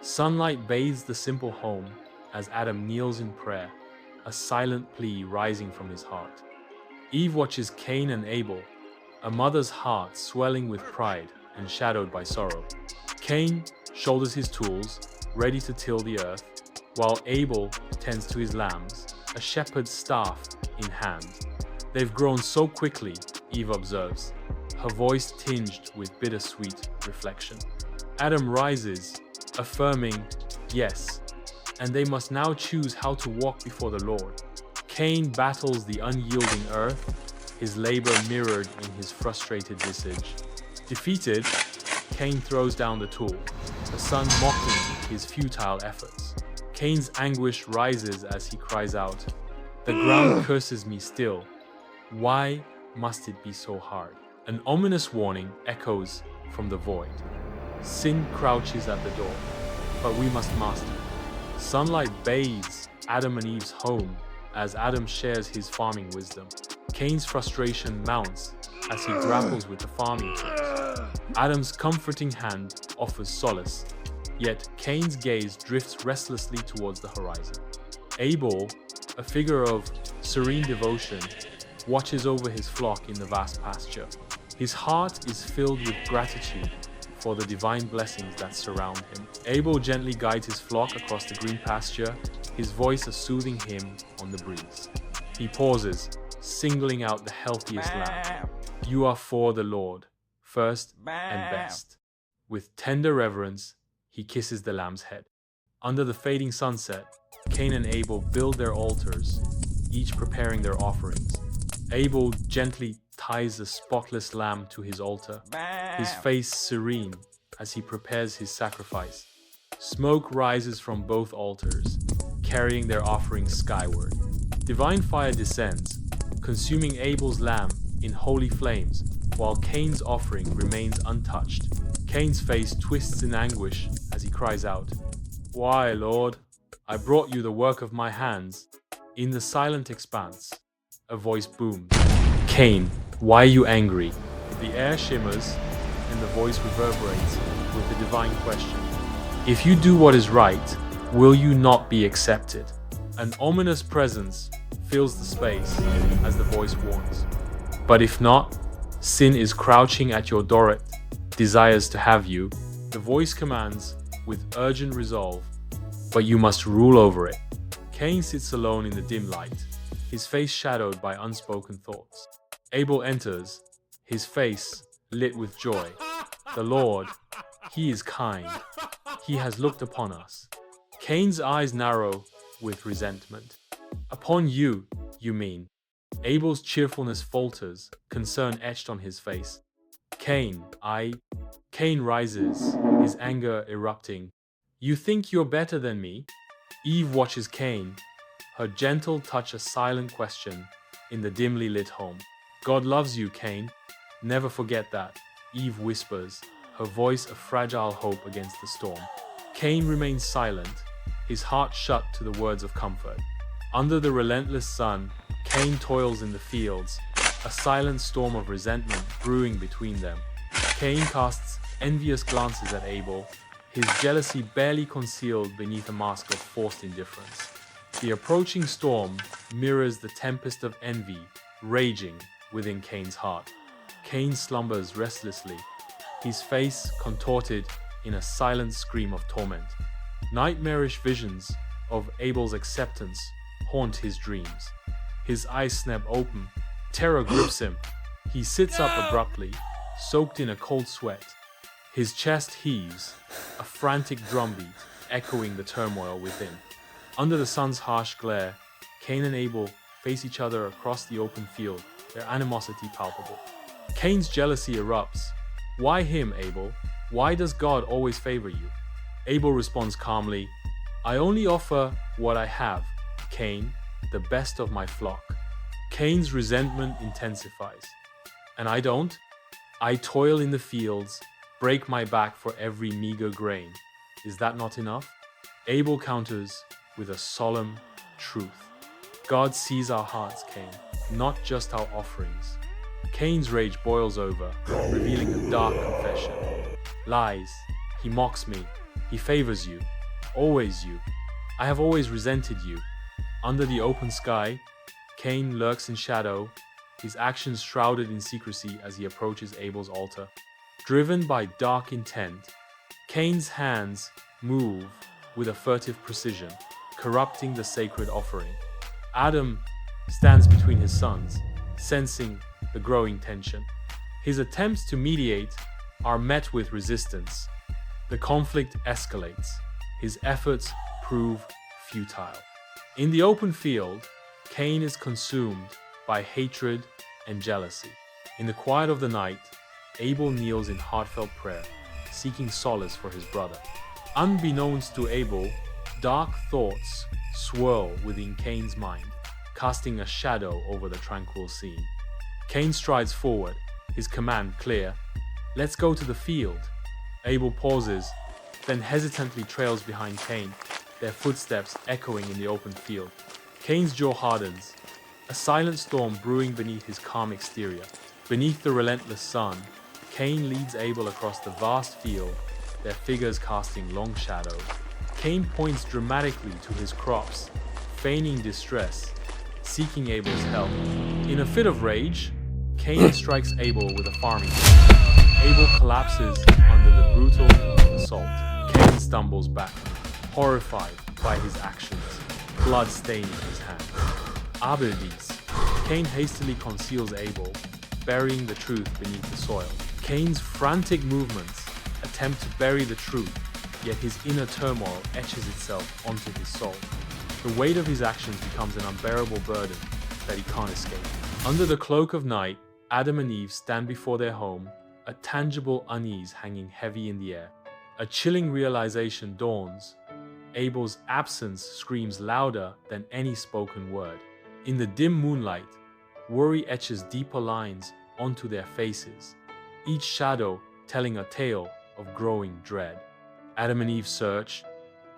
Sunlight bathes the simple home as Adam kneels in prayer, a silent plea rising from his heart. Eve watches Cain and Abel, a mother's heart swelling with pride and shadowed by sorrow. Cain shoulders his tools, ready to till the earth, while Abel tends to his lambs, a shepherd's staff in hand. They've grown so quickly, Eve observes, her voice tinged with bittersweet reflection. Adam rises, affirming, yes, and they must now choose how to walk before the Lord. Cain battles the unyielding earth, his labor mirrored in his frustrated visage. Defeated, Cain throws down the tool, the sun mocking his futile efforts. Cain's anguish rises as he cries out, "The ground curses me still. Why must it be so hard?" An ominous warning echoes from the void. Sin crouches at the door, but we must master it. Sunlight bathes Adam and Eve's home as Adam shares his farming wisdom. Cain's frustration mounts as he grapples with the farming tools. Adam's comforting hand offers solace, yet Cain's gaze drifts restlessly towards the horizon. Abel, a figure of serene devotion, watches over his flock in the vast pasture. His heart is filled with gratitude for the divine blessings that surround him. Abel gently guides his flock across the green pasture, his voice a soothing hymn on the breeze. He pauses, singling out the healthiest lamb. "You are for the Lord, first and best." With tender reverence, he kisses the lamb's head. Under the fading sunset, Cain and Abel build their altars, each preparing their offerings. Abel gently ties the spotless lamb to his altar, his face serene as he prepares his sacrifice. Smoke rises from both altars, carrying their offerings skyward. Divine fire descends, consuming Abel's lamb in holy flames, while Cain's offering remains untouched. Cain's face twists in anguish as he cries out, "Why, Lord? I brought you the work of my hands." In the silent expanse, a voice booms. "Cain, why are you angry?" The air shimmers, and the voice reverberates with the divine question. "If you do what is right, will you not be accepted?" An ominous presence fills the space as the voice warns. "But if not, sin is crouching at your door, desires to have you." The voice commands with urgent resolve, "But you must rule over it." Cain sits alone in the dim light, his face shadowed by unspoken thoughts. Abel enters, his face lit with joy. "The Lord, He is kind. He has looked upon us." Cain's eyes narrow with resentment. "Upon you, you mean?" Abel's cheerfulness falters, concern etched on his face. "Cain, Cain rises, his anger erupting. "You think you're better than me?" Eve watches Cain, her gentle touch a silent question in the dimly lit home. "God loves you, Cain. Never forget that," Eve whispers, her voice a fragile hope against the storm. Cain remains silent, his heart shut to the words of comfort. Under the relentless sun, Cain toils in the fields, a silent storm of resentment brewing between them. Cain casts envious glances at Abel, his jealousy barely concealed beneath a mask of forced indifference. The approaching storm mirrors the tempest of envy raging within Cain's heart. Cain slumbers restlessly, his face contorted in a silent scream of torment. Nightmarish visions of Abel's acceptance haunt his dreams. His eyes snap open, terror grips him. He sits up abruptly, soaked in a cold sweat. His chest heaves, a frantic drumbeat echoing the turmoil within. Under the sun's harsh glare, Cain and Abel face each other across the open field, their animosity palpable. Cain's jealousy erupts. "Why him, Abel? Why does God always favor you?" Abel responds calmly, "I only offer what I have, Cain, the best of my flock." Cain's resentment intensifies. "And I don't? I toil in the fields, break my back for every meager grain. Is that not enough?" Abel counters with a solemn truth. "God sees our hearts, Cain, not just our offerings." Cain's rage boils over, revealing a dark confession. "Lies. He mocks me. He favors you, always you. I have always resented you. Under the open sky, Cain lurks in shadow, his actions shrouded in secrecy as he approaches Abel's altar. Driven by dark intent, Cain's hands move with a furtive precision, corrupting the sacred offering. Adam stands between his sons, sensing the growing tension. His attempts to mediate are met with resistance. The conflict escalates. His efforts prove futile. In the open field, Cain is consumed by hatred and jealousy. In the quiet of the night, Abel kneels in heartfelt prayer, seeking solace for his brother. Unbeknownst to Abel, dark thoughts swirl within Cain's mind, casting a shadow over the tranquil scene. Cain strides forward, his command clear. "Let's go to the field." Abel pauses, then hesitantly trails behind Cain, their footsteps echoing in the open field. Cain's jaw hardens, a silent storm brewing beneath his calm exterior. Beneath the relentless sun, Cain leads Abel across the vast field, their figures casting long shadows. Cain points dramatically to his crops, feigning distress, seeking Abel's help. In a fit of rage, Cain strikes Abel with a farming knife. Abel collapses under the brutal assault. Cain stumbles back, horrified by his actions, blood staining his hands. Abeldies. Cain hastily conceals Abel, burying the truth beneath the soil. Cain's frantic movements attempt to bury the truth, yet his inner turmoil etches itself onto his soul. The weight of his actions becomes an unbearable burden that he can't escape. Under the cloak of night, Adam and Eve stand before their home, a tangible unease hanging heavy in the air. A chilling realization dawns. Abel's absence screams louder than any spoken word. In the dim moonlight, worry etches deeper lines onto their faces, each shadow telling a tale of growing dread. Adam and Eve search,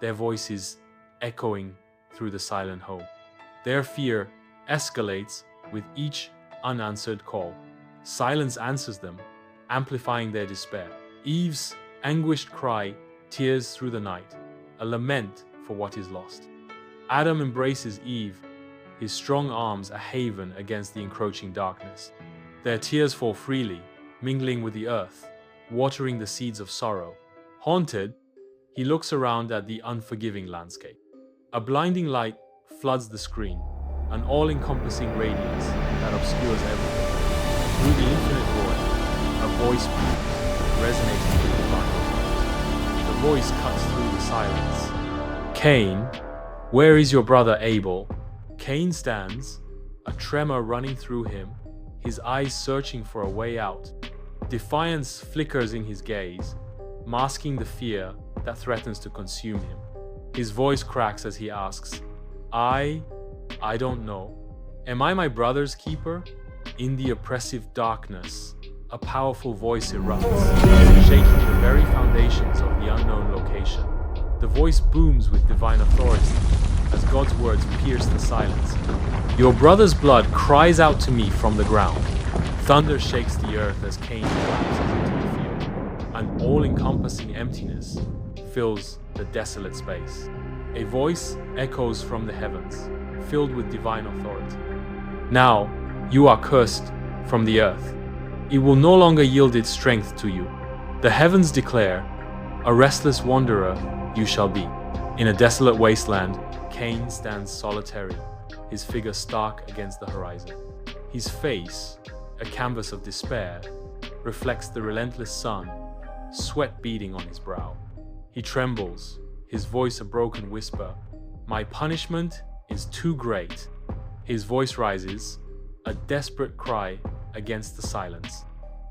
their voices echoing through the silent home. Their fear escalates with each unanswered call. Silence answers them, amplifying their despair. Eve's anguished cry tears through the night, a lament for what is lost. Adam embraces Eve, his strong arms a haven against the encroaching darkness. Their tears fall freely, mingling with the earth, watering the seeds of sorrow. Haunted, he looks around at the unforgiving landscape. A blinding light floods the screen, an all-encompassing radiance that obscures everything. Through the infinite void, a voice breathes, resonating with divine. The voice cuts through the silence. "Cain, where is your brother Abel?" Cain stands, a tremor running through him, his eyes searching for a way out. Defiance flickers in his gaze, masking the fear that threatens to consume him. His voice cracks as he asks, I don't know. Am I my brother's keeper?" In the oppressive darkness, a powerful voice erupts, shaking the very foundations of the unknown location. The voice booms with divine authority as God's words pierce the silence. "Your brother's blood cries out to me from the ground." Thunder shakes the earth as Cain collapses into the field. An all-encompassing emptiness fills the desolate space. A voice echoes from the heavens, filled with divine authority. "Now, you are cursed from the earth. It will no longer yield its strength to you. The heavens declare, a restless wanderer you shall be." In a desolate wasteland, Cain stands solitary, his figure stark against the horizon. His face, a canvas of despair, reflects the relentless sun, sweat beading on his brow. He trembles, his voice a broken whisper. "My punishment is too great." His voice rises, a desperate cry against the silence.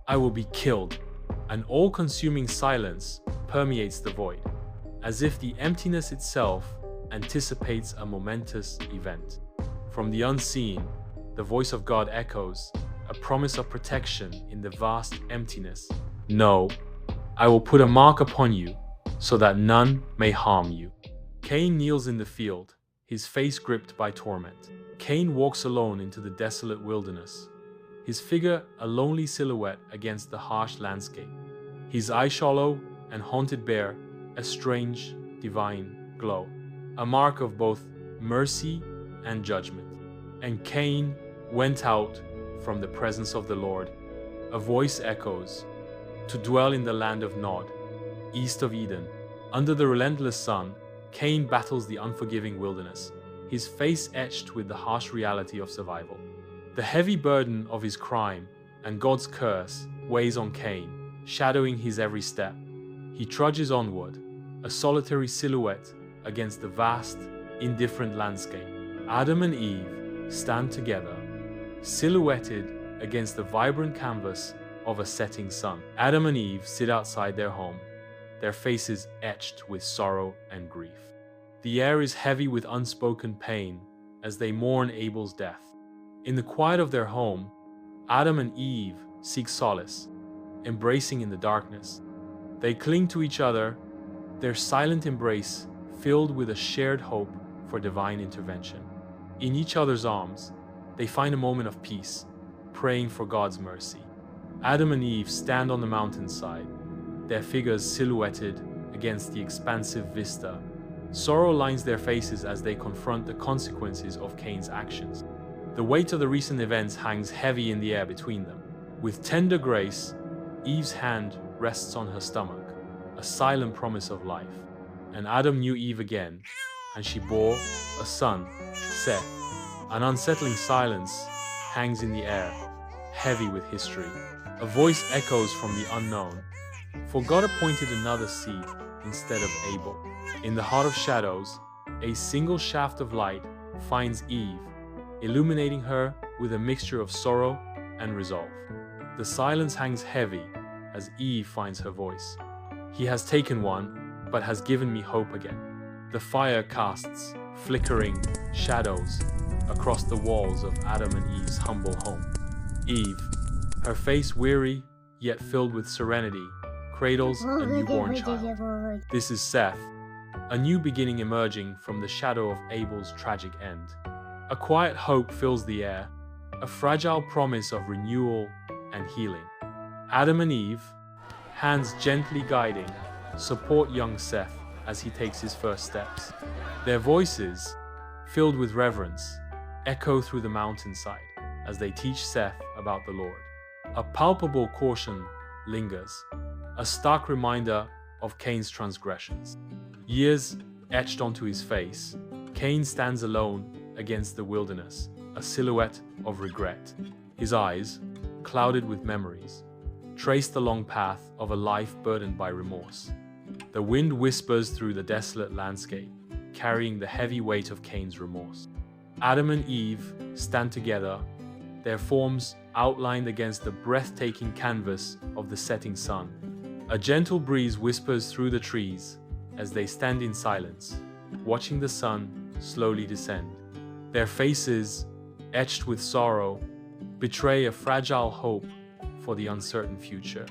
"I will be killed." An all-consuming silence permeates the void, as if the emptiness itself anticipates a momentous event. From the unseen, the voice of God echoes, a promise of protection in the vast emptiness. "No, I will put a mark upon you, so that none may harm you." Cain kneels in the field, his face gripped by torment. Cain walks alone into the desolate wilderness, his figure a lonely silhouette against the harsh landscape. His eyes shallow and haunted bare, a strange, divine glow, a mark of both mercy and judgment. And Cain went out from the presence of the Lord. A voice echoes, to dwell in the land of Nod, east of Eden. Under the relentless sun, Cain battles the unforgiving wilderness, his face etched with the harsh reality of survival. The heavy burden of his crime and God's curse weighs on Cain, shadowing his every step. He trudges onward, a solitary silhouette against the vast, indifferent landscape. Adam and Eve stand together, silhouetted against the vibrant canvas of a setting sun. Adam and Eve sit outside their home, their faces etched with sorrow and grief. The air is heavy with unspoken pain as they mourn Abel's death. In the quiet of their home, Adam and Eve seek solace, embracing in the darkness. They cling to each other, their silent embrace filled with a shared hope for divine intervention. In each other's arms, they find a moment of peace, praying for God's mercy. Adam and Eve stand on the mountainside, their figures silhouetted against the expansive vista. Sorrow lines their faces as they confront the consequences of Cain's actions. The weight of the recent events hangs heavy in the air between them. With tender grace, Eve's hand rests on her stomach, a silent promise of life. And Adam knew Eve again, and she bore a son, Seth. An unsettling silence hangs in the air, heavy with history. A voice echoes from the unknown, for God appointed another seed instead of Abel. In the heart of shadows, a single shaft of light finds Eve, illuminating her with a mixture of sorrow and resolve. The silence hangs heavy as Eve finds her voice. He has taken one, but has given me hope again. The fire casts flickering shadows across the walls of Adam and Eve's humble home. Eve, her face weary yet filled with serenity, cradles a newborn child. This is Seth, a new beginning emerging from the shadow of Abel's tragic end. A quiet hope fills the air, a fragile promise of renewal and healing. Adam and Eve, hands gently guiding, support young Seth as he takes his first steps. Their voices, filled with reverence, echo through the mountainside as they teach Seth about the Lord. A palpable caution lingers, a stark reminder of Cain's transgressions. Years etched onto his face, Cain stands alone against the wilderness, a silhouette of regret. His eyes, clouded with memories, trace the long path of a life burdened by remorse. The wind whispers through the desolate landscape, carrying the heavy weight of Cain's remorse. Adam and Eve stand together, their forms outlined against the breathtaking canvas of the setting sun. A gentle breeze whispers through the trees as they stand in silence, watching the sun slowly descend. Their faces, etched with sorrow, betray a fragile hope for the uncertain future.